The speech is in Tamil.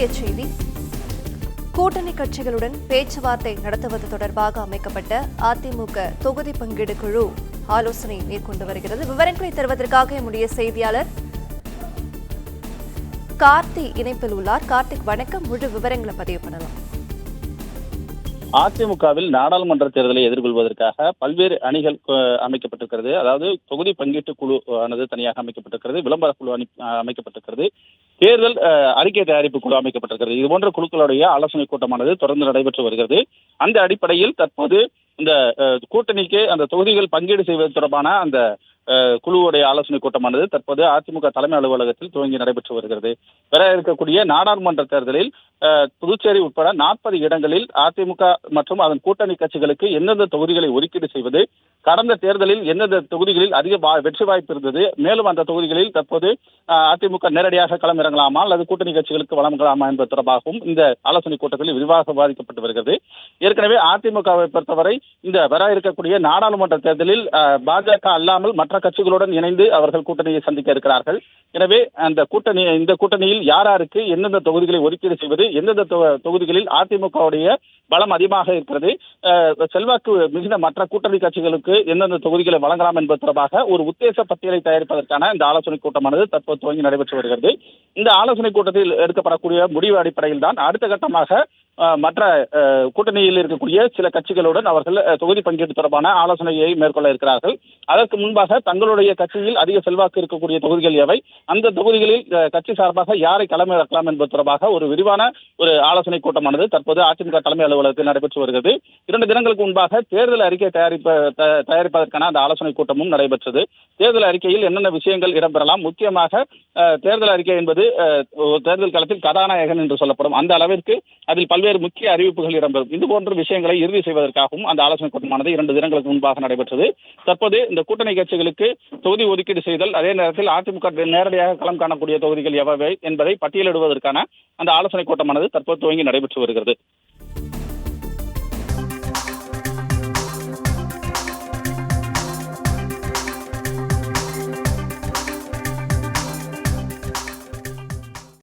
முக்கிய செய்தி. கூட்டணி கட்சிகளுடன் பேச்சுவார்த்தை நடத்துவது தொடர்பாக அமைக்கப்பட்ட அதிமுக தொகுதி பங்கீடு குழு ஆலோசனை மேற்கொண்டு வருகிறது. விவரங்களை தருவதற்காக நம்முடைய செய்தியாளர் கார்த்தி இணைப்பில் உள்ளார். கார்த்திக், வணக்கம். முழு விவரங்களை பதிவு பண்ணலாம். அதிமுகவில் நாடாளுமன்ற தேர்தலை எதிர்கொள்வதற்காக பல்வேறு அணிகள் அமைக்கப்பட்டிருக்கிறது. அதாவது தொகுதி பங்கீட்டு குழு ஆனது தனியாக அமைக்கப்பட்டிருக்கிறது, விளம்பர குழு அமைக்கப்பட்டிருக்கிறது, தேர்தல் அறிக்கை தயாரிப்பு குழு அமைக்கப்பட்டிருக்கிறது. இது போன்ற குழுக்களுடைய ஆலோசனை கூட்டமானது தொடர்ந்து நடைபெற்று வருகிறது. அந்த அடிப்படையில் தற்போது இந்த கூட்டணிக்கு அந்த தொகுதிகள் பங்கீடு செய்வது தொடர்பான அந்த குழுவுடைய ஆலோசனை கூட்டமானது தற்போது அதிமுக தலைமை அலுவலகத்தில் துவங்கி நடைபெற்று வருகிறது. வர இருக்கக்கூடிய நாடாளுமன்ற தேர்தலில் புதுச்சேரி உட்பட 40 இடங்களில் அதிமுக மற்றும் அதன் கூட்டணி கட்சிகளுக்கு எந்தெந்த தொகுதிகளை ஒதுக்கீடு செய்வது, கடந்த தேர்தலில் எந்தெந்த தொகுதிகளில் அதிக வெற்றி வாய்ப்பு இருந்தது, மேலும் அந்த தொகுதிகளில் தற்போது அதிமுக நேரடியாக களம் இறங்கலாமா அல்லது கூட்டணி கட்சிகளுக்கு வழங்கலாமா என்பது தொடர்பாகவும் இந்த ஆலோசனை கூட்டத்தில் விரிவாக விவாதிக்கப்பட்டு வருகிறது. ஏற்கனவே அதிமுகவை பொறுத்தவரை இந்த வர இருக்கக்கூடிய நாடாளுமன்ற தேர்தலில் பாஜக அல்லாமல் மற்ற கட்சிகளுடன் இணைந்து அவர்கள் கூட்டணியை சந்திக்க இருக்கிறார்கள். எனவே இந்த கூட்டணியில் யாருக்கு எந்தெந்த தொகுதிகளை ஒதுக்கீடு செய்வது, எந்தெந்த தொகுதிகளில் அதிமுகவுடைய பலம் அதிகமாக இருக்கிறது, செல்வாக்கு மிகுந்த மற்ற கூட்டணி கட்சிகளுக்கு எந்தெந்த தொகுதிகளை வழங்கலாம் என்பது தொடர்பாக ஒரு உத்தேச பட்டியலை தயாரிப்பதற்கான இந்த ஆலோசனை கூட்டமானது தற்போது துவங்கி நடைபெற்று வருகிறது. இந்த ஆலோசனை கூட்டத்தில் எடுக்கப்படக்கூடிய முடிவு அடிப்படையில் தான் அடுத்த கட்டமாக மற்ற கூட்டணியில் இருக்கக்கூடிய சில கட்சிகளுடன் அவர்கள் தொகுதி பங்கீடு தொடர்பான ஆலோசனையை மேற்கொள்ள இருக்கிறார்கள். அதற்கு முன்பாக தங்களுடைய கட்சியில் அதிக செல்வாக்கு இருக்கக்கூடிய தொகுதிகள் எவை, அந்த தொகுதிகளில் கட்சி சார்பாக யாரை களமிறக்கலாம் என்பது தொடர்பாக ஒரு விரிவான ஒரு ஆலோசனை கூட்டமானது தற்போது அதிமுக தலைமை அலுவலகத்தில் நடைபெற்று வருகிறது. 2 தினங்களுக்கு முன்பாக தேர்தல் அறிக்கை தயாரிப்பதற்கான அந்த ஆலோசனை கூட்டமும் நடைபெற்றது. தேர்தல் அறிக்கையில் என்னென்ன விஷயங்கள் இடம்பெறலாம், முக்கியமாக தேர்தல் அறிக்கை என்பது தேர்தல் காலத்தில் கதாநாயகன் என்று சொல்லப்படும் அந்த அளவிற்கு அதில் பல்வேறு முக்கிய அறிவிப்புகள் இடம்பெறும். இது போன்ற விஷயங்களை இறுதி செய்வதற்காகவும் அந்த ஆலோசனை கூட்டமானது 2 தினங்களுக்கு முன்பாக நடைபெற்றது. தற்போது இந்த கூட்டணி கட்சிகளுக்கு தொகுதி ஒதுக்கீடு செய்தல், அதே நேரத்தில் அதிமுக நேரடியாக களம் காணக்கூடிய தொகுதிகள் எவை என்பதை பட்டியலிடுவதற்கான அந்த ஆலோசனை கூட்டமானது தற்போது துவங்கி நடைபெற்று வருகிறது.